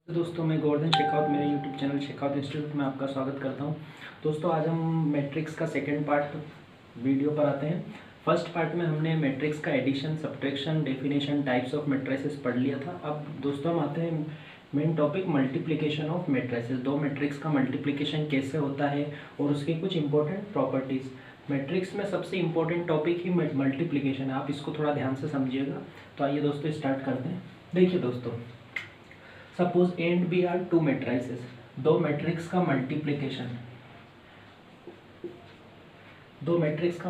दोस्तों मैं गोवर्धन शेखावत मेरे यूट्यूब चैनल शेखावत इंस्टीट्यूट में आपका स्वागत करता हूं। दोस्तों आज हम मैट्रिक्स का सेकंड पार्ट वीडियो पर आते हैं। फर्स्ट पार्ट में हमने मैट्रिक्स का addition, subtraction, definition, types of matrices पढ़ लिया था। अब दोस्तों हम आते हैं main topic multiplication of matrices. दो मैट्रिक्स का मल्टीप्लिकेशन कैसे होता है और उसके कुछ इंपॉर्टेंट प्रॉपर्टीज़। मैट्रिक्स में सबसे इम्पोर्टेंट टॉपिक ही मल्टीप्लिकेशन है, आप इसको थोड़ा ध्यान से समझिएगा। तो आइए दोस्तों स्टार्ट करते हैं। देखिए दोस्तों, suppose A and B are two matrices, दो मैट्रिक्स का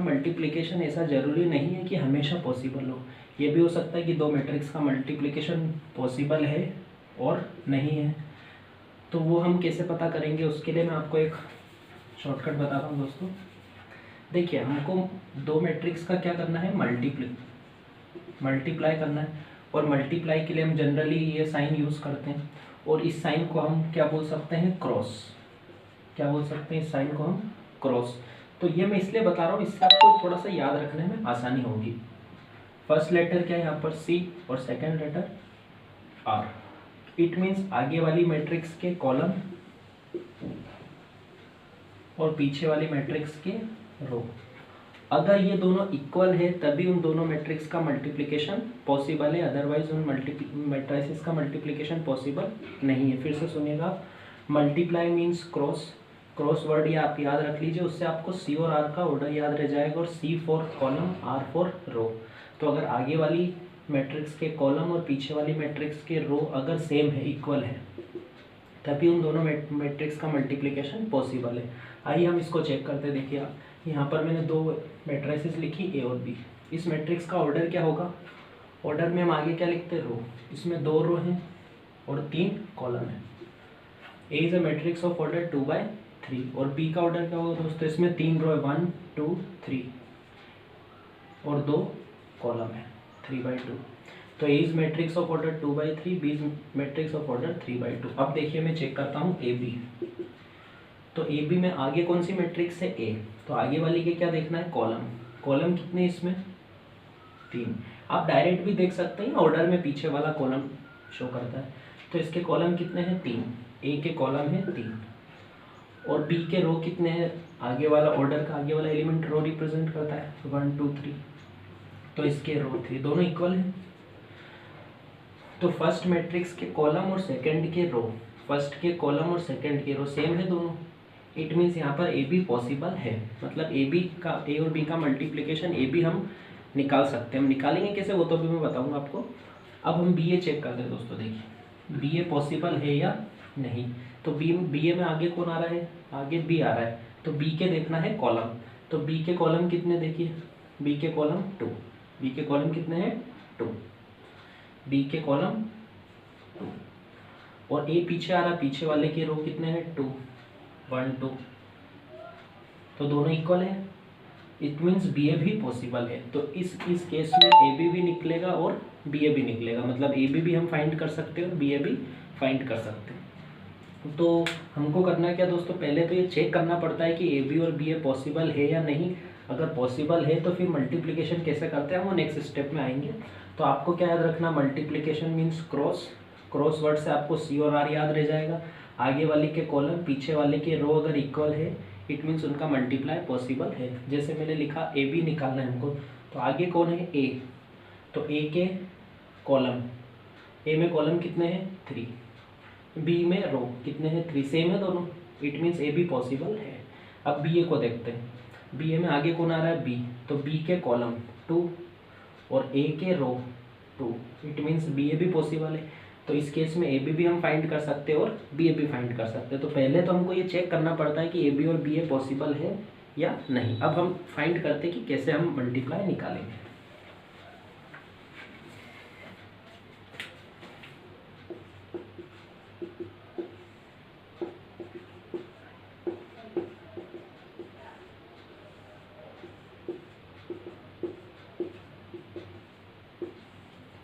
मल्टीप्लिकेशन ऐसा जरूरी नहीं है कि हमेशा पॉसिबल हो। ये भी हो सकता है कि दो मैट्रिक्स का मल्टीप्लिकेशन पॉसिबल है और नहीं है। तो वो हम कैसे पता करेंगे, उसके लिए मैं आपको एक शॉर्टकट बताता हूँ दोस्तों। देखिए, हमको दो मैट्रिक्स का क्या करना है, मल्टीप्लाई करना है। और मल्टीप्लाई के लिए हम जनरली ये साइन यूज़ करते हैं और इस साइन को हम क्या बोल सकते हैं, क्रॉस। क्या बोल सकते हैं, इस साइन को हम क्रॉस। तो ये मैं इसलिए बता रहा हूँ, इससे आपको थोड़ा सा याद रखने में आसानी होगी। फर्स्ट लेटर क्या है यहाँ पर, सी, और second letter R. It means आगे वाली मैट्रिक्स के कॉलम और पीछे वाली मैट्रिक्स के रो। अगर ये दोनों इक्वल है तभी उन दोनों मैट्रिक्स का मल्टीप्लिकेशन पॉसिबल है, अदरवाइज उन मैट्रिसेस का मल्टीप्लिकेशन पॉसिबल नहीं है। फिर से सुनिएगा, multiply means cross. Cross word ये आप याद रख लीजिए, उससे आपको सी और आर का ऑर्डर याद रह जाएगा, और सी फॉर कॉलम, आर फॉर रो। तो अगर आगे वाली मैट्रिक्स के कॉलम और पीछे वाली मैट्रिक्स के रो अगर सेम है, इक्वल है, तभी उन दोनों मैट्रिक्स का मल्टीप्लिकेशन पॉसिबल है। आइए हम इसको चेक करते हैं। देखिए आप, यहाँ पर मैंने दो मैट्रिसेस लिखी, ए और बी। इस मैट्रिक्स का ऑर्डर क्या होगा, ऑर्डर में हम आगे क्या लिखते हैं, रो। इसमें दो रो हैं और तीन कॉलम हैं। A is a matrix of order 2/3। और बी का ऑर्डर क्या होगा दोस्तों, इसमें तीन रो है, 1 2 3, और दो कॉलम है, 3/2। तो A is matrix of order 2/3, B is matrix of order 3/2। अब देखिए मैं चेक करता हूँ ए बी। तो ए बी में आगे कौन सी मैट्रिक्स है, ए। तो आगे वाली के क्या देखना है, कॉलम। कॉलम कितने इसमें, 3। आप डायरेक्ट भी देख सकते हैं, ऑर्डर में पीछे वाला कॉलम शो करता है। तो इसके कॉलम कितने हैं, 3। ए के कॉलम है 3। और बी के रो कितने हैं, आगे वाला ऑर्डर का आगे वाला एलिमेंट रो रिप्रेजेंट करता है, 1 2 3। तो इसके रो 3, दोनों इक्वल हैं। तो फर्स्ट मैट्रिक्स के कॉलम और सेकंड के रो, फर्स्ट के कॉलम और सेकंड के रो सेम है दोनों। इट मीन्स यहाँ पर ए बी पॉसिबल है, मतलब ए बी का, ए और बी का मल्टीप्लिकेशन ए बी हम निकाल सकते हैं। हम निकालेंगे कैसे, वो तो भी मैं बताऊंगा आपको। अब हम बी ए चेक करते हैं दोस्तों। देखिए बी ए पॉसिबल है या नहीं। तो बी ए में आगे कौन आ रहा है, आगे बी आ रहा है। तो बी के देखना है कॉलम। तो बी के कॉलम कितने, देखिए बी के कॉलम 2। बी के कॉलम कितने हैं, 2। बी के कॉलम 2। और ए पीछे आ रहा, पीछे वाले के रो कितने हैं, 2 1 2। तो दोनों इक्वल है। इट मीन्स बी ए भी पॉसिबल है। तो इस केस में ए बी भी निकलेगा और बी ए भी निकलेगा, मतलब ए बी भी हम फाइंड कर सकते हैं और बी ए भी फाइंड कर सकते हैं। तो हमको करना है क्या दोस्तों, पहले तो ये चेक करना पड़ता है कि ए बी और बी ए पॉसिबल है या नहीं। अगर पॉसिबल है तो फिर मल्टीप्लिकेशन कैसे करते हैं, वो नेक्स्ट स्टेप में आएंगे। तो आपको क्या याद रखना, multiplication means cross. Cross word से आपको सी और आर याद रह जाएगा। आगे वाले के कॉलम, पीछे वाले के रो अगर इक्वल है, इट मीन्स उनका मल्टीप्लाई पॉसिबल है। जैसे मैंने लिखा ए बी निकालना है हमको, तो आगे कौन है, ए। तो ए के कॉलम, ए में कॉलम कितने हैं, 3। बी में रो कितने हैं, 3, सेम है दोनों। It means A be possible है। अब बी ए को देखते हैं। बी ए में आगे कौन आ रहा है, बी। तो बी के कॉलम 2 और ए के रो 2। इट मीन्स बी ए भी पॉसिबल है। तो इस केस में ए बी भी हम फाइंड कर सकते हैं और बी ए भी फाइंड कर सकते हैं। तो पहले तो हमको ये चेक करना पड़ता है कि ए बी और बी ए पॉसिबल है या नहीं। अब हम फाइंड करते हैं कि कैसे हम मल्टीप्लाई निकालेंगे।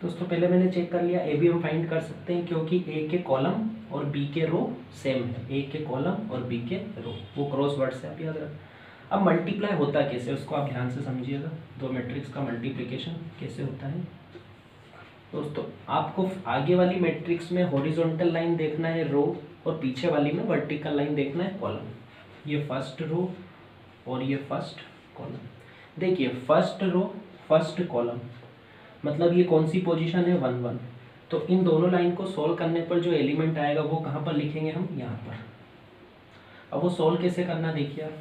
दोस्तों पहले मैंने चेक कर लिया, ए बी हम फाइंड कर सकते हैं क्योंकि ए के कॉलम और बी के रो सेम है। ए के कॉलम और बी के रो, वो क्रॉस वर्ड से आप याद रखें। अब मल्टीप्लाई होता कैसे, उसको आप ध्यान से समझिएगा। दो मैट्रिक्स का मल्टीप्लिकेशन कैसे होता है। दोस्तों आपको आगे वाली मैट्रिक्स में हॉरिजॉन्टल लाइन देखना है रो, और पीछे वाली में वर्टिकल लाइन देखना है कॉलम। ये फर्स्ट रो और ये फर्स्ट कॉलम। देखिए फर्स्ट रो फर्स्ट कॉलम मतलब ये कौन सी पोजीशन है 1 1। तो इन दोनों लाइन को सोल्व करने पर जो एलिमेंट आएगा वो कहाँ पर लिखेंगे हम, यहाँ पर। अब वो सोल्व कैसे करना देखिए आप,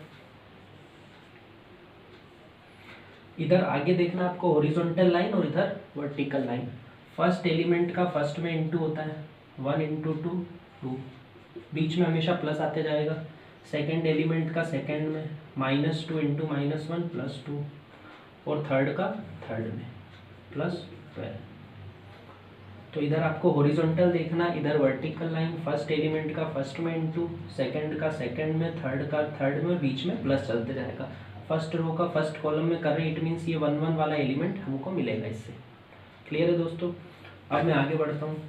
इधर आगे देखना आपको हॉरिजॉन्टल लाइन और इधर वर्टिकल लाइन। फर्स्ट एलिमेंट का फर्स्ट में इंटू होता है 1 इंटू 2 2, बीच में हमेशा प्लस आते जाएगा। सेकेंड एलिमेंट का सेकेंड में -2 इंटू -1 +2, और थर्ड का थर्ड में +12। तो इधर आपको हॉरिजॉन्टल देखना, इधर वर्टिकल लाइन, फर्स्ट एलिमेंट का फर्स्ट में इंटू, सेकंड का सेकंड में, थर्ड का थर्ड में, बीच में प्लस चलते जाएगा। फर्स्ट रो का फर्स्ट कॉलम में कर रहे हैं, इट मीन्स ये 1 1 वाला एलिमेंट हमको मिलेगा इससे। क्लियर है दोस्तों। अब मैं आगे बढ़ता हूँ।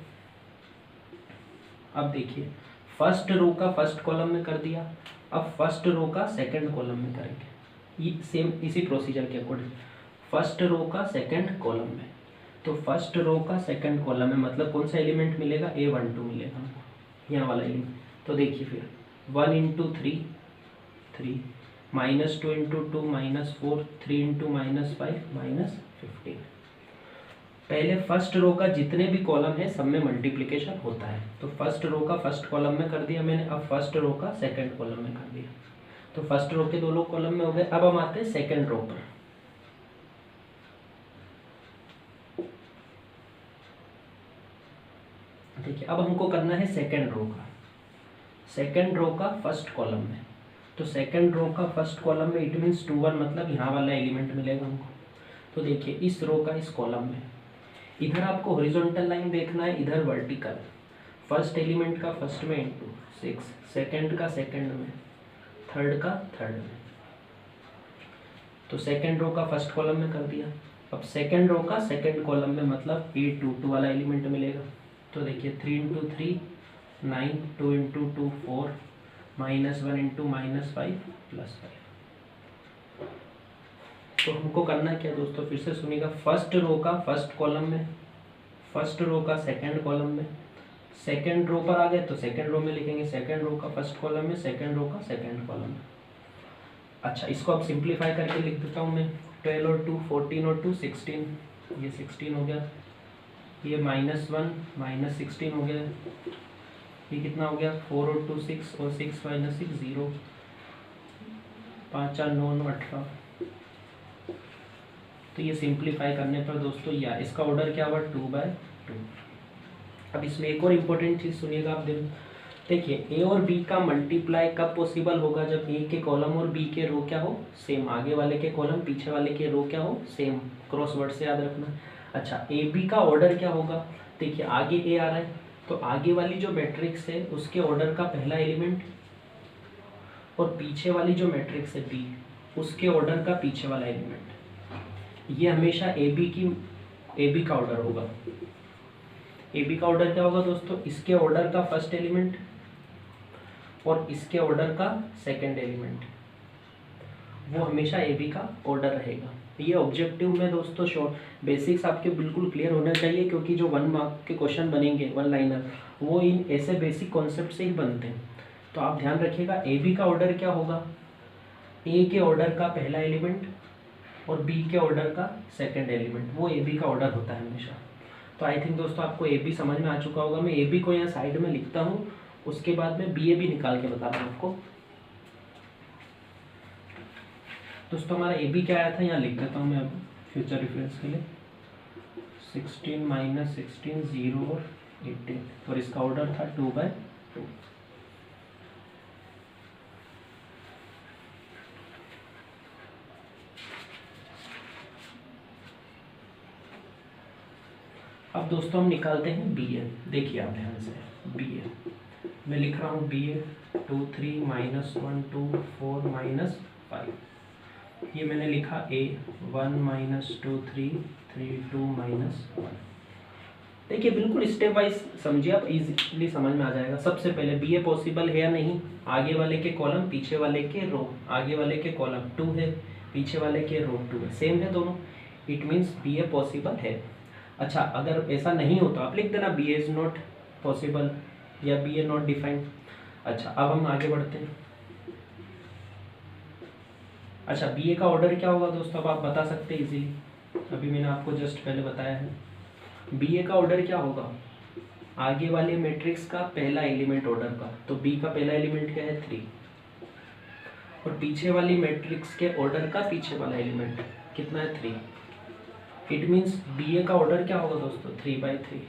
अब देखिए फर्स्ट रो का फर्स्ट कॉलम में कर दिया, अब फर्स्ट रो का सेकंड कॉलम में करेंगे, ये सेम इसी प्रोसीजर के अकॉर्डिंग। फर्स्ट रो का सेकंड कॉलम में, तो फर्स्ट रो का सेकंड कॉलम में मतलब कौन सा एलिमेंट मिलेगा, A12 मिलेगा हमको, यहाँ वाला एलिमेंट। तो देखिए फिर 1 इंटू 3 3, -2 इंटू 2 -4, 3 इंटू -5 -15। पहले फर्स्ट रो का जितने भी कॉलम है सब में मल्टीप्लिकेशन होता है। तो फर्स्ट रो का फर्स्ट कॉलम में कर दिया मैंने, अब फर्स्ट रो का सेकंड कॉलम में कर दिया। तो फर्स्ट रो के दोनों कॉलम में हो गए। अब हम आते हैं सेकंड रो पर। देखिए अब हमको करना है सेकंड रो का फर्स्ट कॉलम में। तो सेकंड रो का फर्स्ट कॉलम में इट मीन्स 2 1 मतलब यहाँ वाला एलिमेंट मिलेगा हमको। तो देखिए इस रो का इस कॉलम में, इधर आपको हॉरिजॉन्टल लाइन देखना है, इधर वर्टिकल। फर्स्ट एलिमेंट का फर्स्ट में इंटू 6, सेकंड का सेकंड में, थर्ड का थर्ड में। तो सेकंड रो का फर्स्ट कॉलम में कर दिया। अब सेकंड रो का सेकंड कॉलम में मतलब A22 वाला एलिमेंट मिलेगा। तो देखिए 3 इंटू 3 9, 2 इंटू 2 4, -1 इंटू -5 +5। तो हमको करना क्या दोस्तों, फिर से सुनिएगा। फर्स्ट रो का फर्स्ट कॉलम में, फर्स्ट रो का सेकंड कॉलम में, सेकंड रो पर आ गए तो सेकंड रो में लिखेंगे, सेकंड रो का फर्स्ट कॉलम में, सेकंड रो का सेकंड कॉलम में। अच्छा इसको अब सिंप्लीफाई करके लिख देता हूँ मैं। 12 और 2 14 और 2 16, ये 16 हो गया। ये -1 -16 हो गया। ये कितना हो गया, 4 और 2 6, और 6 - 6 0, 5 4 9 9 18। तो ये सिंप्लीफाई करने पर दोस्तों या इसका ऑर्डर क्या हुआ 2/2। अब इसमें एक और इम्पोर्टेंट चीज़ सुनिएगा आप। देखिए ए और बी का मल्टीप्लाई कब पॉसिबल होगा, जब ए के कॉलम और बी के रो क्या हो सेम, आगे वाले के कॉलम पीछे वाले के रो क्या हो सेम। क्रॉस वर्ड से याद रखना। अच्छा ए बी का ऑर्डर क्या होगा, देखिए आगे ए आ रहा है तो आगे वाली जो मैट्रिक्स है उसके ऑर्डर का पहला एलिमेंट, और पीछे वाली जो मैट्रिक्स है बी उसके ऑर्डर का पीछे वाला एलिमेंट। ये हमेशा ए बी का ऑर्डर होगा। ए बी का ऑर्डर क्या होगा दोस्तों, इसके ऑर्डर का फर्स्ट एलिमेंट और इसके ऑर्डर का सेकंड एलिमेंट, वो हमेशा ए बी का ऑर्डर रहेगा। ये ऑब्जेक्टिव में दोस्तों शॉर्ट बेसिक्स आपके बिल्कुल क्लियर होना चाहिए, क्योंकि जो 1 मार्क के क्वेश्चन बनेंगे 1 लाइनर वो इन ऐसे बेसिक कॉन्सेप्ट से ही बनते हैं। तो आप ध्यान रखिएगा ए बी का ऑर्डर क्या होगा, ए के ऑर्डर का पहला एलिमेंट और बी के ऑर्डर का सेकंड एलिमेंट, वो ए बी का ऑर्डर होता है हमेशा। तो आई थिंक दोस्तों आपको ए बी समझ में आ चुका होगा। मैं ए बी को यहाँ साइड में लिखता हूँ, उसके बाद में बी ए बी निकाल के बताता हूँ आपको। दोस्तों हमारा ए बी क्या आया था, यहाँ लिख देता हूँ मैं अब फ्यूचर रेफरेंस के लिए। 16 - 16 0 और 18, और इसका ऑर्डर था 2/2। अब दोस्तों हम निकालते हैं बी ए। देखिए आप ध्यान से, बी ए मैं लिख रहा हूँ बी ए 2 3 -1 2 4 -5। ये मैंने लिखा ए 1 -2 3 3 2 -1। देखिए बिल्कुल स्टेप वाइज समझिए आप, इजीली समझ में आ जाएगा। सबसे पहले बी ए पॉसिबल है या नहीं, आगे वाले के कॉलम पीछे वाले के रो, आगे वाले के कॉलम 2 है पीछे वाले के रो 2 है, सेम है दोनों, it means B A possible है। अच्छा, अगर ऐसा नहीं हो तो आप लिख देना B A is not possible या बी ए नॉट डिफाइंड। अच्छा, अब हम आगे बढ़ते हैं। अच्छा, बी ए का ऑर्डर क्या होगा दोस्तों, अब आप बता सकते हैं इजीली, अभी मैंने आपको जस्ट पहले बताया है। बी ए का ऑर्डर क्या होगा, आगे वाले मैट्रिक्स का पहला एलिमेंट ऑर्डर का, तो बी का पहला एलिमेंट क्या है 3, और पीछे वाली मैट्रिक्स के ऑर्डर का पीछे वाला एलिमेंट कितना है 3। इट मीन्स बी ए का ऑर्डर क्या होगा दोस्तों 3/3।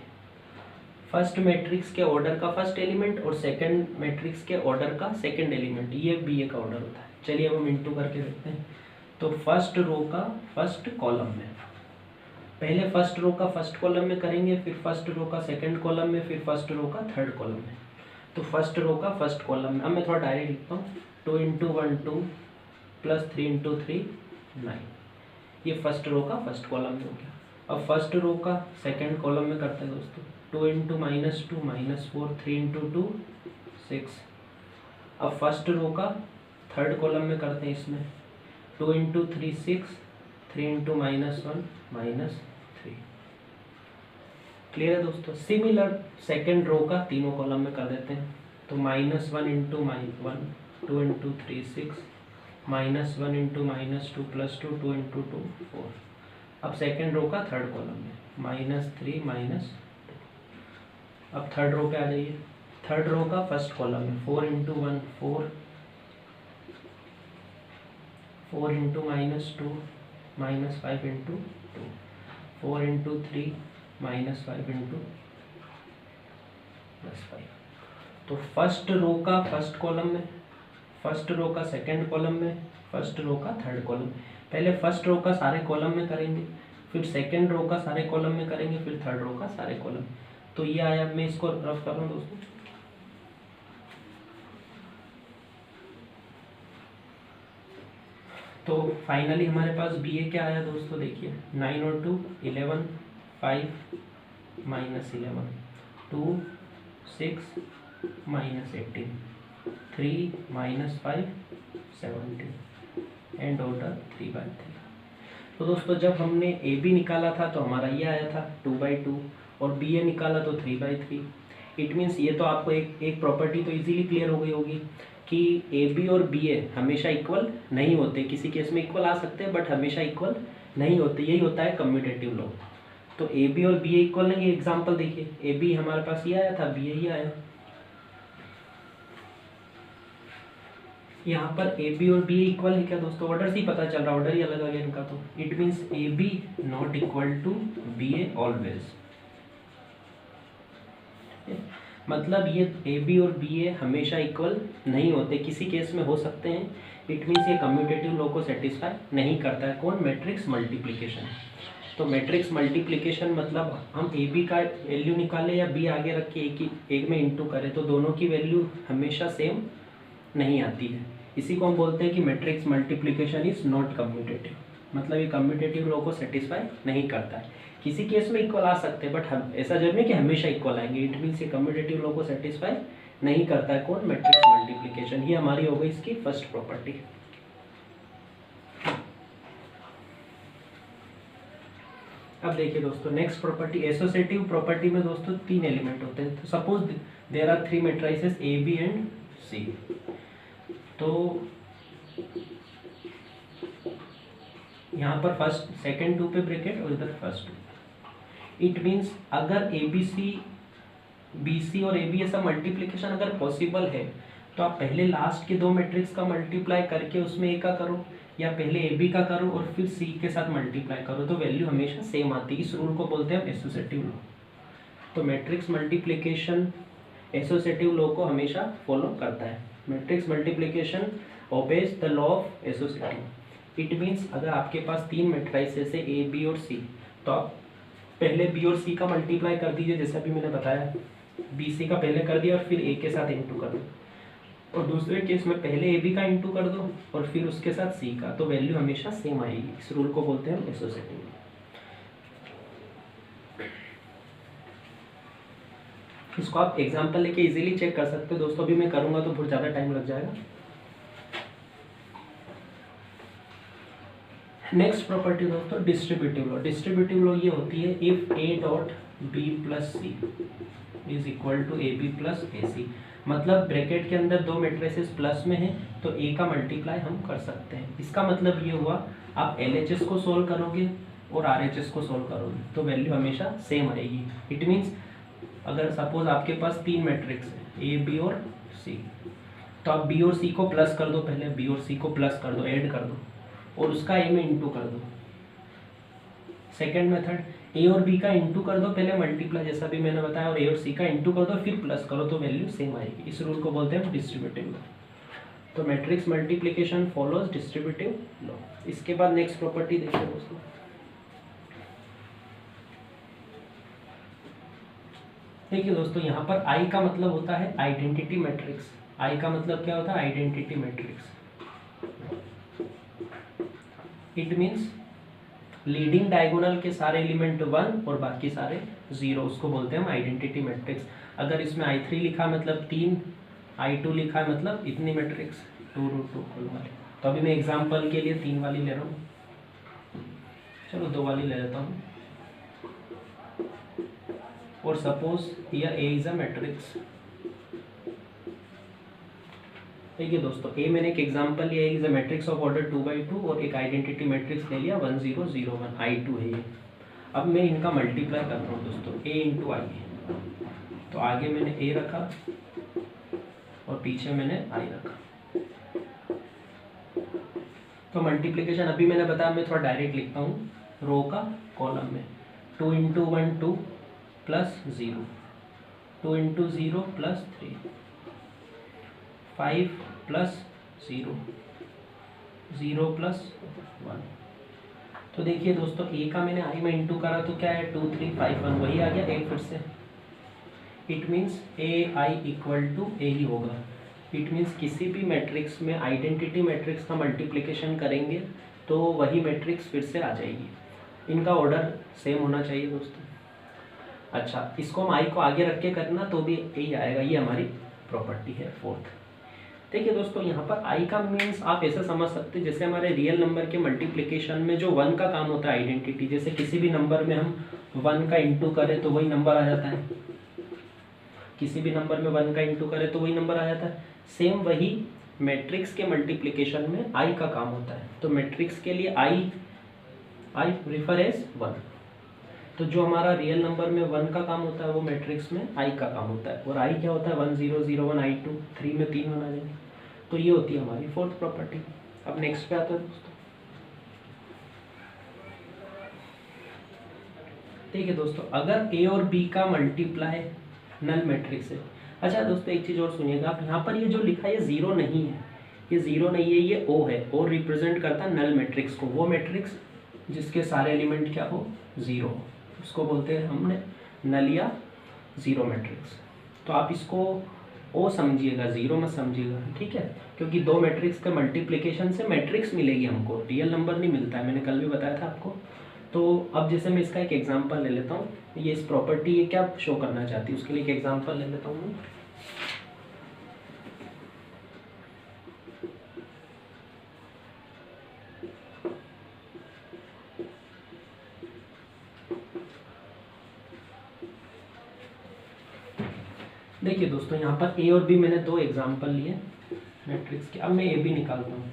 फर्स्ट मैट्रिक्स के ऑर्डर का फर्स्ट एलिमेंट और सेकंड मैट्रिक्स के ऑर्डर का सेकंड एलिमेंट, ये बी ए का ऑर्डर होता है। चलिए अब हम इंटू करके देखते हैं। तो फर्स्ट रो का फर्स्ट कॉलम में, पहले फर्स्ट रो का फर्स्ट कॉलम में करेंगे, फिर फर्स्ट रो का सेकंड कॉलम में, फिर फर्स्ट रो का थर्ड कॉलम में। तो फर्स्ट रो का फर्स्ट कॉलम में, अब मैं थोड़ा डायरेक्ट लिखता हूँ, 2 × 1 2 + 3 × 3 9, ये फर्स्ट रो का फर्स्ट कॉलम में हो गया। अब फर्स्ट रो का सेकंड कॉलम में करते हैं दोस्तों, 2 × -2 -4 3 × 2 6। अब फर्स्ट रो का थर्ड कॉलम में करते हैं, इसमें 2 × 3 6 3 × -1 -3। क्लियर है दोस्तों। सिमिलर सेकंड रो का तीनों कॉलम में कर देते हैं, तो -1 × -1 2 × 3 6 -1 × -2 + 2 2 × 2 4। अब सेकंड रो का थर्ड कॉलम में -3 -2। अब थर्ड रो पे आ जाइए, थर्ड रो का फर्स्ट कॉलम में 4 × 1 4 4 × -2 -5 × 2 4 × 3 -5 × +5। तो फर्स्ट रो का फर्स्ट कॉलम में, फर्स्ट रो का सेकंड कॉलम में, फर्स्ट रो का थर्ड कॉलम। पहले फर्स्ट रो का सारे कॉलम में करेंगे, फिर सेकंड रो का सारे कॉलम में करेंगे, फिर थर्ड रो का सारे कॉलम। तो ये आया, मैं इसको रफ कर रहा हूँ दोस्तों। तो फाइनली हमारे पास बी ए क्या आया दोस्तों, देखिए 9 और 2 11 5 -11 2 6 -18 3 -5 17 एंड ऑर्डर 3/3। तो दोस्तों जब हमने ए बी निकाला था तो हमारा ये आया था 2/2, और बी ए निकाला तो 3/3। इट मीन्स ये तो आपको एक प्रॉपर्टी तो इजीली क्लियर हो गई होगी कि ए बी और बी ए हमेशा इक्वल नहीं होते, किसी केस में इक्वल आ सकते हैं बट हमेशा इक्वल नहीं होते, यही होता है कम्यूटेटिव लॉ। तो ए बी और बी ए इक्वल नहीं है। एग्जाम्पल देखिए, ए बी हमारे पास ये आया था, बी ए ही आया। यहाँ पर ए बी और बी ए इक्वल है क्या दोस्तों, ऑर्डर से ही पता चल रहा, ऑर्डर ही अलग आ गया इनका। तो it means A B not equal to B A always, मतलब ये ए बी और बी ए हमेशा इक्वल नहीं होते, किसी केस में हो सकते हैं। इट मीन्स ये कम्यूटेटिव लॉ को सेटिस्फाई नहीं करता है। कौन, मैट्रिक्स मल्टीप्लिकेशन। तो मैट्रिक्स मल्टीप्लिकेशन मतलब हम ए बी का वैल्यू निकालें या बी आगे रख के एक में इंटू करें तो दोनों की वैल्यू हमेशा सेम नहीं आती है। इसी को हम बोलते हैं कि matrix multiplication is not commutative, मतलब ये कम्यूटेटिव लॉ को सेटिस्फाई नहीं करता है। किसी केस में इक्वल आ सकते हैं बट हम ऐसा जरूरी नहीं कि हमेशा इक्वल आएंगे। इट मीन्स ये कम्यूटेटिव लॉ को सेटिस्फाई नहीं करता है। कौन, मैट्रिक्स मल्टीप्लिकेशन। ये हमारी हो गई इसकी फर्स्ट प्रॉपर्टी। अब देखिए दोस्तों नेक्स्ट प्रॉपर्टी, एसोसिएटिव प्रॉपर्टी में दोस्तों 3 एलिमेंट होते हैं। तो suppose there are 3 matrices A B and C. तो यहाँ पर फर्स्ट सेकंड 2 पे ब्रैकेट और इधर फर्स्ट 2। इट मीन्स अगर A B C, B C और ए बी ऐसा मल्टीप्लिकेशन अगर पॉसिबल है तो आप पहले लास्ट के 2 मैट्रिक्स का मल्टीप्लाई करके उसमें ए का करो, या पहले ए बी का करो और फिर सी के साथ मल्टीप्लाई करो, तो वैल्यू हमेशा सेम आती है। इस रूल को बोलते हैं एसोसिएटिव लॉ। तो मैट्रिक्स मल्टीप्लिकेशन एसोसिएटिव लॉ को हमेशा फॉलो करता है। Matrix multiplication obeys the law of associative. It means अगर आपके पास 3 मैट्रिसेस है ए बी और सी, तो आप पहले बी और सी का मल्टीप्लाई कर दीजिए, जैसे अभी मैंने बताया, बी सी का पहले कर दिया और फिर ए के साथ इंटू कर दो, और दूसरे केस में पहले ए बी का इंटू कर दो और फिर उसके साथ सी का, तो वैल्यू हमेशा सेम आएगी। इस रूल को बोलते हैं एसोसिएटिव। इसको आप एग्जांपल लेके इजीली चेक कर सकते हो दोस्तों। अभी मैं करूंगा तो बहुत ज़्यादा टाइम लग जाएगा। नेक्स्ट प्रॉपर्टी दोस्तों डिस्ट्रीब्यूटिव लॉ। डिस्ट्रीब्यूटिव लॉ ये होती है if A dot B plus C is equal to A B plus A C. मतलब ब्रैकेट के अंदर दो मैट्रिसेस प्लस में हैं तो ए का मल्टीप्लाई हम कर सकते हैं। इसका मतलब ये हुआ आप LHS को सोल्व करोगे और RHS को सोल्व करोगे तो वैल्यू हमेशा सेम आएगी। इट मीन्स अगर सपोज आपके पास तीन मैट्रिक्स है ए बी और सी, तो आप बी और सी को प्लस कर दो, पहले बी और सी को प्लस कर दो, ऐड कर दो और उसका ए में इंटू कर दो। सेकेंड मेथड ए और बी का इंटू कर दो, पहले मल्टीप्लाई जैसा भी मैंने बताया, और ए और सी का इंटू कर दो फिर प्लस करो तो वैल्यू सेम आएगी। इस रूल को बोलते हैं डिस्ट्रीब्यूटिव लॉ। तो matrix multiplication follows distributive law. इसके बाद नेक्स्ट प्रॉपर्टी देखिए दोस्तों, देखिए दोस्तों यहाँ पर आई का मतलब होता है आइडेंटिटी मैट्रिक्स। आई का मतलब क्या होता है? Identity matrix. It means leading diagonal के सारे एलिमेंट 1 और बाकी सारे 0, उसको बोलते हैं हम आइडेंटिटी मैट्रिक्स। अगर इसमें I3 लिखा मतलब 3, I2 लिखा है मतलब इतनी मैट्रिक्स 2√2 होल वाले। तो अभी मैं एग्जांपल के लिए 3 वाली ले रहा हूँ, चलो 2 वाली ले लेता हूँ। और suppose here A is a matrix. देखिए दोस्तों ए मैंने एक एग्जांपल लिया, is a matrix of order 2×2 और एक आइडेंटिटी मैट्रिक्स ले लिया 1 0 0 1, I2 है ये। अब मैं इनका मल्टीप्लाई कर रहा हूँ दोस्तों, A इंटू आई है। तो आगे मैंने A रखा और पीछे मैंने I रखा। तो मल्टीप्लिकेशन अभी मैंने बताया, मैं थोड़ा डायरेक्ट लिखता हूँ रो का कॉलम में। 2 into 1 2 plus 0, 2 into 0 plus 3, 5 plus 0, 0 plus 1। तो देखिए दोस्तों ए का मैंने आई में इंटू करा तो क्या है 2 3 5 1 वही आ गया ए फिर से। It means A I equal to A ही होगा। इट मीन्स किसी भी मैट्रिक्स में आइडेंटिटी मैट्रिक्स का मल्टीप्लिकेशन करेंगे तो वही मैट्रिक्स फिर से आ जाएगी। इनका ऑर्डर सेम होना चाहिए दोस्तों। अच्छा, इसको हम आई को आगे रख के करना तो भी यही आएगा। ये हमारी प्रॉपर्टी है फोर्थ। देखिए दोस्तों यहाँ पर आई का मीन्स आप ऐसा समझ सकते हैं जैसे हमारे रियल नंबर के मल्टीप्लिकेशन में जो 1 का काम होता है आइडेंटिटी, जैसे किसी भी नंबर में हम 1 का इंटू करें तो वही नंबर आ जाता है, किसी भी नंबर में 1 का इंटू करें तो वही नंबर आ जाता है। सेम वही मैट्रिक्स के मल्टीप्लिकेशन में आई का काम होता है। तो मैट्रिक्स के लिए आई रिफर एज 1। तो जो हमारा रियल नंबर में 1 का काम होता है वो मैट्रिक्स में आई का काम होता है। और आई क्या होता है 1 0 0 1 I2, 3 में 3 बना देंगे। तो ये होती है हमारी फोर्थ प्रॉपर्टी। अब नेक्स्ट पे आता है दोस्तों, देखिए दोस्तों अगर ए और बी का मल्टीप्लाई नल मैट्रिक्स है। अच्छा दोस्तों एक चीज़ और सुनिएगा आप, यहाँ पर ये जो लिखा है ये 0 नहीं है, ये 0 नहीं है, ये O है। O रिप्रेजेंट करता है नल मैट्रिक्स को, वो मैट्रिक्स जिसके सारे एलिमेंट क्या हो 0, उसको बोलते हैं हमने नल या 0 मैट्रिक्स। तो आप इसको O समझिएगा, 0 मत समझिएगा, ठीक है? क्योंकि दो मैट्रिक्स के मल्टीप्लिकेशन से मैट्रिक्स मिलेगी हमको, रियल नंबर नहीं मिलता है, मैंने कल भी बताया था आपको। तो अब जैसे मैं इसका एक एग्जांपल ले लेता हूँ, ये इस प्रॉपर्टी ये क्या शो करना चाहती है उसके लिए एक एग्जांपल ले लेता हूँ मैं। देखिए दोस्तों यहाँ पर ए और बी मैंने दो एग्जांपल लिए मैट्रिक्स के। अब मैं ए बी निकालता हूँ।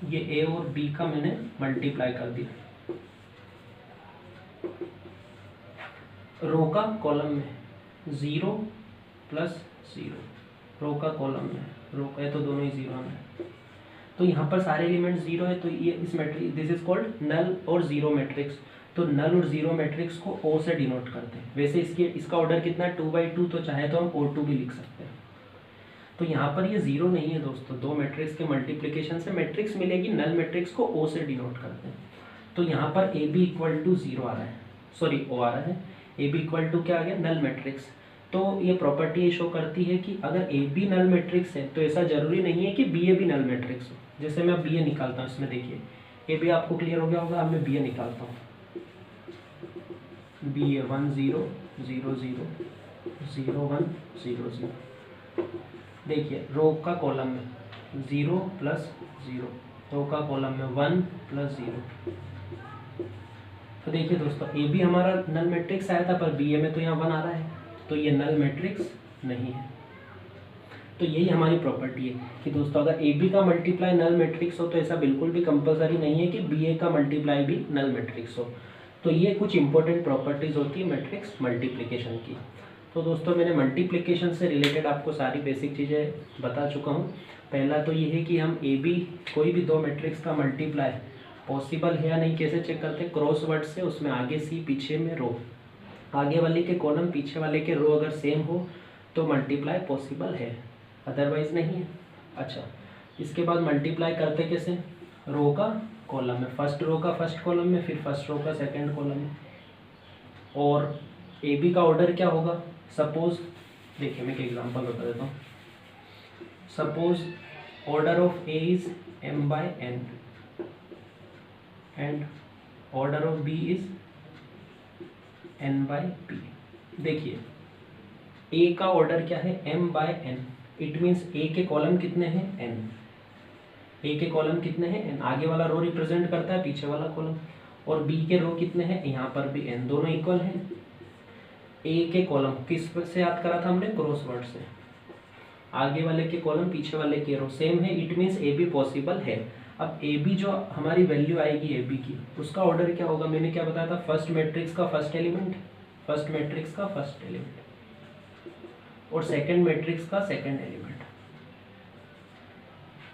ये ए और बी का मैंने मल्टीप्लाई कर दिया रो का कॉलम में 0 प्लस 0, रो का कॉलम में रो का है तो दोनों ही 0 में। तो यहाँ पर सारे एलिमेंट 0 है तो ये इस matrix this is called null और 0 मैट्रिक्स। तो नल और 0 मैट्रिक्स को O से डिनोट करते हैं। वैसे इसका ऑर्डर कितना है 2×2, तो चाहे तो हम O2 भी लिख सकते हैं। तो यहाँ पर ये 0 नहीं है दोस्तों, दो मैट्रिक्स के मल्टीप्लिकेशन से मैट्रिक्स मिलेगी, नल मैट्रिक्स को O से डिनोट करते हैं। तो यहाँ पर ए बी इक्वल टू 0 आ रहा है, सॉरी O आ रहा है। ए बी इक्वल टू क्या आ गया नल मैट्रिक्स। तो ये प्रॉपर्टी ये शो करती है कि अगर ए बी नल मैट्रिक्स है तो ऐसा जरूरी नहीं है कि बी ए भी नल मैट्रिक्स हो। जैसे मैं बी ए निकालता हूँ, इसमें देखिए ए बी आपको क्लियर हो गया होगा। अब मैं बी ए निकालता हूँ, बी ए 1 0 0 0 0 1 0 0। देखिए रो का कॉलम में 0 प्लस 0 रो का कॉलम में 1 + 0। तो देखिए दोस्तों, ए बी हमारा नल मैट्रिक्स आया था, पर बी ए में तो यहाँ 1 आ रहा है, तो ये नल मैट्रिक्स नहीं है। तो यही हमारी प्रॉपर्टी है कि दोस्तों अगर ए बी का मल्टीप्लाई नल मैट्रिक्स हो तो ऐसा बिल्कुल भी कंपलसरी नहीं है कि बी ए का मल्टीप्लाई भी नल मैट्रिक्स हो। तो ये कुछ इंपॉर्टेंट प्रॉपर्टीज होती है मैट्रिक्स मल्टीप्लिकेशन की। तो दोस्तों मैंने मल्टीप्लिकेशन से रिलेटेड आपको सारी बेसिक चीज़ें बता चुका हूँ। पहला तो ये है कि हम ए बी कोई भी दो मैट्रिक्स का मल्टीप्लाई पॉसिबल है या नहीं कैसे चेक करते हैं, क्रॉस वर्ड से, उसमें आगे सी पीछे में रो, आगे वाले के कॉलम पीछे वाले के रो अगर सेम हो तो मल्टीप्लाई पॉसिबल है, अदरवाइज नहीं है। अच्छा, इसके बाद मल्टीप्लाई करते कैसे, रो का कॉलम में, फर्स्ट रो का फर्स्ट कॉलम में, फिर फर्स्ट रो का सेकंड कॉलम में। और ए बी का ऑर्डर क्या होगा, सपोज देखिए मैं एक एग्जांपल बता देता हूँ। Suppose order of A is m/n and order of B is n/p। देखिए ए का ऑर्डर क्या है, m/n, इट मीन्स ए के कॉलम कितने हैं, n, ए के कॉलम कितने हैं n, आगे वाला रो रिप्रेजेंट करता है पीछे वाला कॉलम, और बी के रो कितने हैं, यहाँ पर भी n, दोनों इक्वल हैं। ए के कॉलम किस से याद करा था हमने, क्रॉस वर्ड से, आगे वाले के कॉलम पीछे वाले के रो सेम है, it means A be possible है। अब ए बी जो हमारी वैल्यू आएगी ए बी की, उसका ऑर्डर क्या होगा, मैंने क्या बताया था, फर्स्ट मैट्रिक्स का फर्स्ट एलिमेंट, फर्स्ट मैट्रिक्स का फर्स्ट एलिमेंट, और सेकंड मैट्रिक्स का सेकंड एलिमेंट।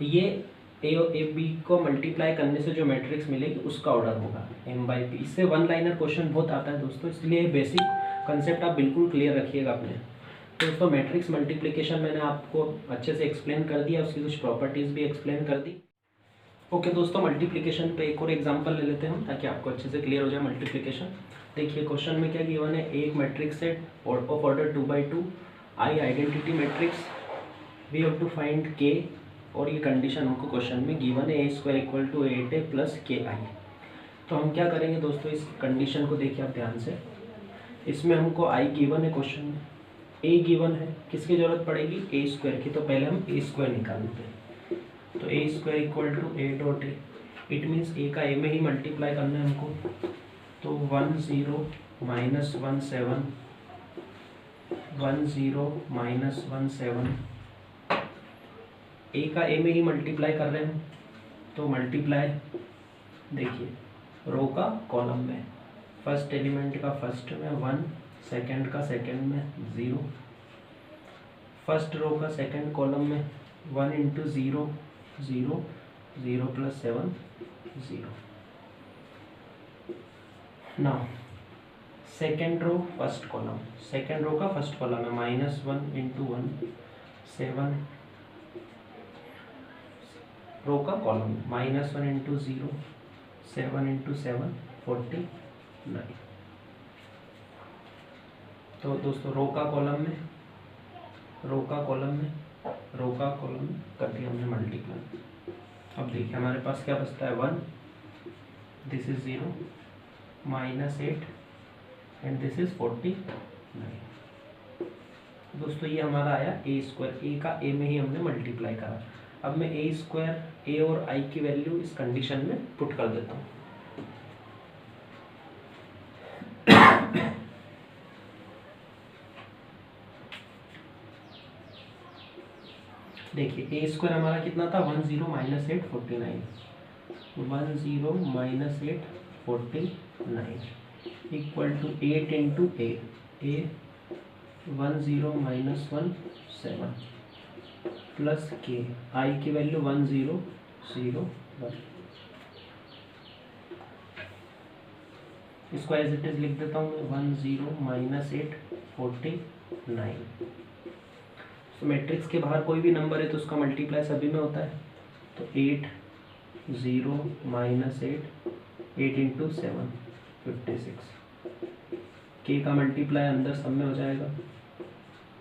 ये ए बी को मल्टीप्लाई करने से जो मैट्रिक्स मिलेगी उसका ऑर्डर होगा m/p। इससे वन लाइनर क्वेश्चन बहुत आता है दोस्तों, इसलिए बेसिक कंसेप्ट आप बिल्कुल क्लियर रखिएगा अपने। तो दोस्तों मैट्रिक्स मल्टीप्लिकेशन मैंने आपको अच्छे से एक्सप्लेन कर दिया, उसकी कुछ प्रॉपर्टीज़ भी एक्सप्लेन कर दी। ओके दोस्तों, मल्टीप्लिकेशन पे एक और एग्जांपल ले लेते हैं हम, ताकि आपको अच्छे से क्लियर हो जाए मल्टीप्लिकेशन। देखिए क्वेश्चन में क्या गिवन है, एक matrix set of order 2x2 I identity matrix, we have to find K, और ये कंडीशन हमको क्वेश्चन में गिवन है, a² = 8a + ki। तो हम क्या करेंगे दोस्तों, इस कंडीशन को देखिए आप ध्यान से। इसमें हमको i गिवन है क्वेश्चन में, a गिवन है, किसकी जरूरत पड़ेगी, a² की। तो पहले हम a² निकालते हैं। तो a² = a.a, it means a का a में ही मल्टीप्लाई करना है हमको। तो 1 0 - 1 7, 1 0 - 1 7, ए का ए में ही मल्टीप्लाई कर रहे हैं, तो मल्टीप्लाई देखिए रो का कॉलम में, फर्स्ट एलिमेंट का फर्स्ट में 1, सेकंड का सेकंड में 0, फर्स्ट रो का सेकंड कॉलम में 1 × 0 0, 0 + 7 0। Now second row first column, second row का फर्स्ट कॉलम है -1 × 1 7, रो का कॉलम -1 × 0 7 × 7 49। तो दोस्तों रो का कॉलम में, रो का कॉलम में, रो का कॉलम में कर दिया हमने मल्टीप्लाई। अब देखिए हमारे पास क्या बचता है, 1, this is 0, -8 and this is 49। दोस्तों ये हमारा आया a², ए का ए में ही हमने मल्टीप्लाई करा। अब मैं a² ए और i की वैल्यू इस कंडीशन में पुट कर देता हूँ। देखिए a² हमारा कितना था, 10 - 8 49, 10 - 8 49 इक्वल टू 8 × a, 10 - 1 7 प्लस के, आई की वैल्यू 1 0 0 1। इसको एज इट इज लिख देता हूँ मैं, 10 - 8 49। तो मैट्रिक्स के बाहर कोई भी नंबर है तो उसका मल्टीप्लाई सभी में होता है। तो 8 0 - 8 × 7 56, के का मल्टीप्लाई अंदर सब में हो जाएगा,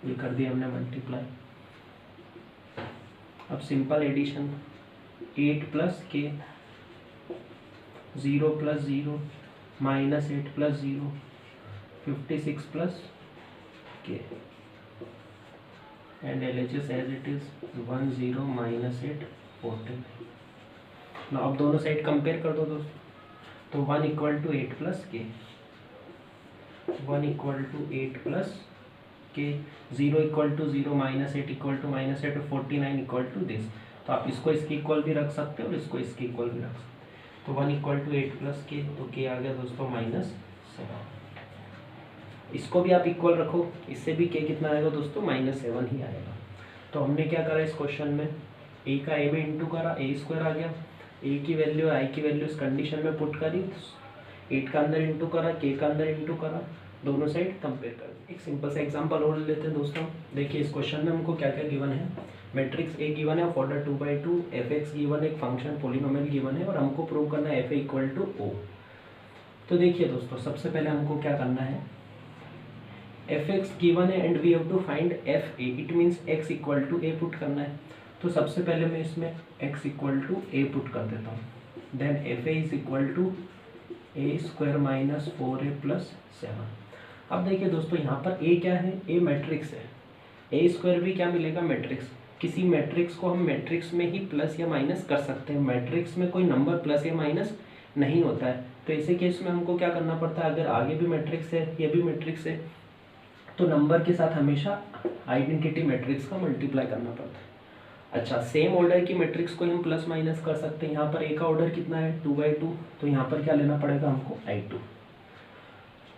ये कर दिया हमने मल्टीप्लाई। अब simple addition, 8 + k, 0 + 0 -8 + 0 56 + k, and LHS as it is 10 - 8 14। ना अब दोनों साइड कंपेयर कर दो दोस्तों, तो 1 = 8 + k, 1 = 8 + k, 0 = 0, -8 = -8, 49 = दिस। तो आप इसको इसके इक्वल भी रख सकते हो और इसको इसके इक्वल भी रख सकते हो। तो 1 = 8 + k, तो k आ गया दोस्तों -7। इसको भी आप इक्वल रखो, इससे भी k कितना आएगा दोस्तों, -7 ही आएगा। तो हमने क्या करा इस क्वेश्चन में, a का a में इंटू करा, a² आ गया, a की वैल्यू और i की वैल्यू इस कंडीशन में पुट करी, 8 का अंदर इंटू करा, k का अंदर इंटू करा, दोनों साइड कंपेयर कर दी। एक सिंपल सा एग्जांपल और लेते हैं दोस्तों। देखिए इस क्वेश्चन में हमको क्या क्या गिवन है। मैट्रिक्स A गिवन है, ऑफ ऑर्डर 2/2, fx गिवन है, एक फंक्शन पॉलिनोमियल गिवन है, और हमको प्रूव करना है fa = O। तो देखिए दोस्तों, सबसे पहले हमको क्या करना है, fx गिवन है and we have to find fa, it means x = a put करना है। तो सबसे पहले मैं इसमें x = a पुट कर देता हूँ, देन fa = a² - 4a + 7। अब देखिए दोस्तों, यहाँ पर a क्या है, a मैट्रिक्स है, a² भी क्या मिलेगा, मैट्रिक्स। किसी मैट्रिक्स को हम मैट्रिक्स में ही प्लस या माइनस कर सकते हैं, मैट्रिक्स में कोई नंबर प्लस या माइनस नहीं होता है। तो ऐसे केस में हमको क्या करना पड़ता है, अगर आगे भी मैट्रिक्स है ये भी मैट्रिक्स है, तो नंबर के साथ हमेशा आइडेंटिटी मैट्रिक्स का मल्टीप्लाई करना पड़ता है। अच्छा, सेम ऑर्डर की मैट्रिक्स को हम प्लस माइनस कर सकते हैं। यहाँ पर a का ऑर्डर कितना है, 2/2, तो यहाँ पर क्या लेना पड़ेगा हमको, i2।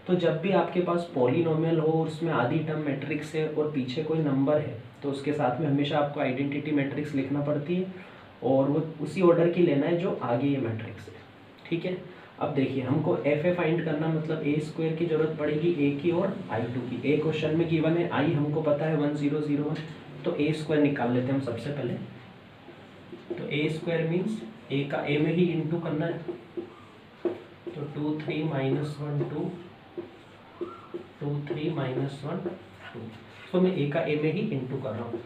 तो जब भी आपके पास पॉलिनोमियल हो, उसमें आधी टर्म मैट्रिक्स है और पीछे कोई नंबर है, तो उसके साथ में हमेशा आपको आइडेंटिटी मैट्रिक्स लिखना पड़ती है, और वो उसी ऑर्डर की लेना है जो आगे ये मैट्रिक्स है। ठीक है, अब देखिए हमको fa फाइंड करना, मतलब a² की जरूरत पड़ेगी, a की और i2 की। a क्वेश्चन में गिवन है, i हमको पता है 1001, तो a² निकाल लेते हैं हम सबसे पहले। तो a² मीन्स a का a में ही इंटू करना है, तो 2 3 - 1 2, 2 3 - 1 2। तो मैं a का a में ही इंटू कर रहा हूँ।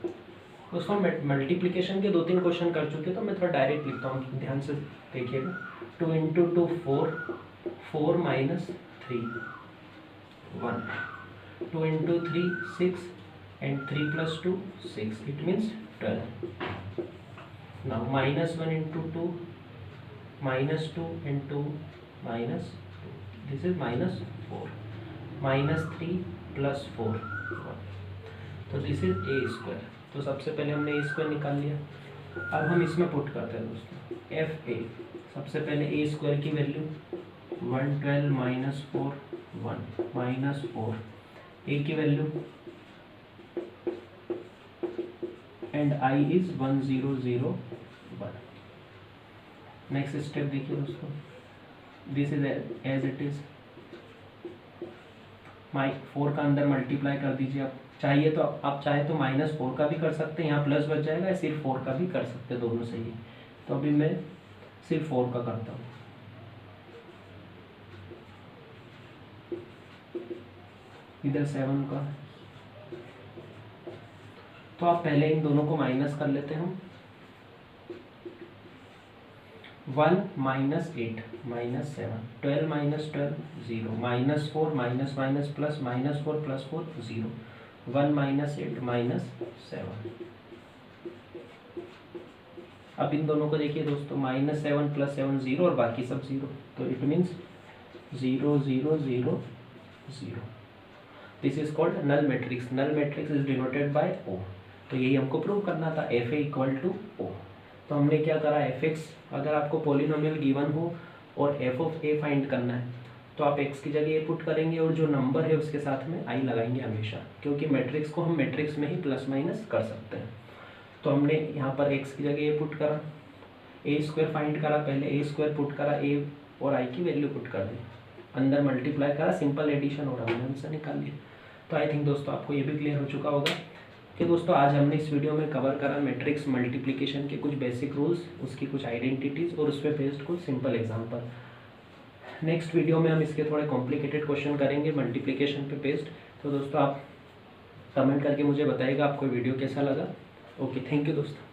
दोस्तों मल्टीप्लिकेशन के 2-3 क्वेश्चन कर चुके, तो मैं थोड़ा डायरेक्ट लिखता हूँ, ध्यान से देखिएगा। 2 × 2 4, 4 - 3 1, 2 × 3 6, and 3 + 2 6, it means 12. Now -1 × 2, -2 × -2, this is -4, -3 + 4 1, तो दिस इज a²। तो सबसे पहले हमने a² निकाल लिया। अब हम इसमें पुट करते हैं दोस्तों, fa, सबसे पहले a² की वैल्यू 112 - 4 1 -4, a की value and i is 1001। Next step देखिए दोस्तों, this is as it is, 4 का अंदर मल्टीप्लाई कर दीजिए। आप चाहिए तो आप चाहे तो -4 का भी कर सकते हैं, यहाँ प्लस बच जाएगा, सिर्फ 4 का भी कर सकते हैं, दोनों सही है। तो अभी मैं सिर्फ 4 का करता हूँ। इधर 7 का, तो आप पहले इन दोनों को माइनस कर लेते हैं हम। 1 - 8 - 7, 12 - 12 0, -4 -, प्लस -4 + 4 0, 1 - 8 - 7। अब इन दोनों को देखिए दोस्तों, -7 + 7 0 और बाकी सब 0, तो it means 0 0 0 0। This is called null matrix. Null matrix is denoted by O। तो यही हमको प्रूव करना था, fa = O। तो हमने क्या करा, fx, अगर आपको पॉलिनोमियल गिवन हो और f(a) फाइंड करना है, तो आप x की जगह a पुट करेंगे और जो नंबर है उसके साथ में i लगाएंगे हमेशा, क्योंकि मैट्रिक्स को हम मैट्रिक्स में ही प्लस माइनस कर सकते हैं। तो हमने यहाँ पर x की जगह a पुट करा, a² फाइंड करा, पहले a² पुट करा, a और i की वैल्यू पुट कर दी, अंदर मल्टीप्लाई करा, सिंपल एडिशन और हमने आंसर निकाल लिया। तो आई थिंक दोस्तों आपको ये भी क्लियर हो चुका होगा कि दोस्तों आज हमने इस वीडियो में कवर करा मैट्रिक्स मल्टीप्लिकेशन के कुछ बेसिक रूल्स, उसकी कुछ आइडेंटिटीज़ और उस पर बेस्ड कुछ सिंपल एग्जांपल। नेक्स्ट वीडियो में हम इसके थोड़े कॉम्प्लिकेटेड क्वेश्चन करेंगे मल्टीप्लिकेशन पे बेस्ड। तो दोस्तों आप कमेंट करके मुझे बताइएगा आपको वीडियो कैसा लगा। ओके, थैंक यू दोस्तों।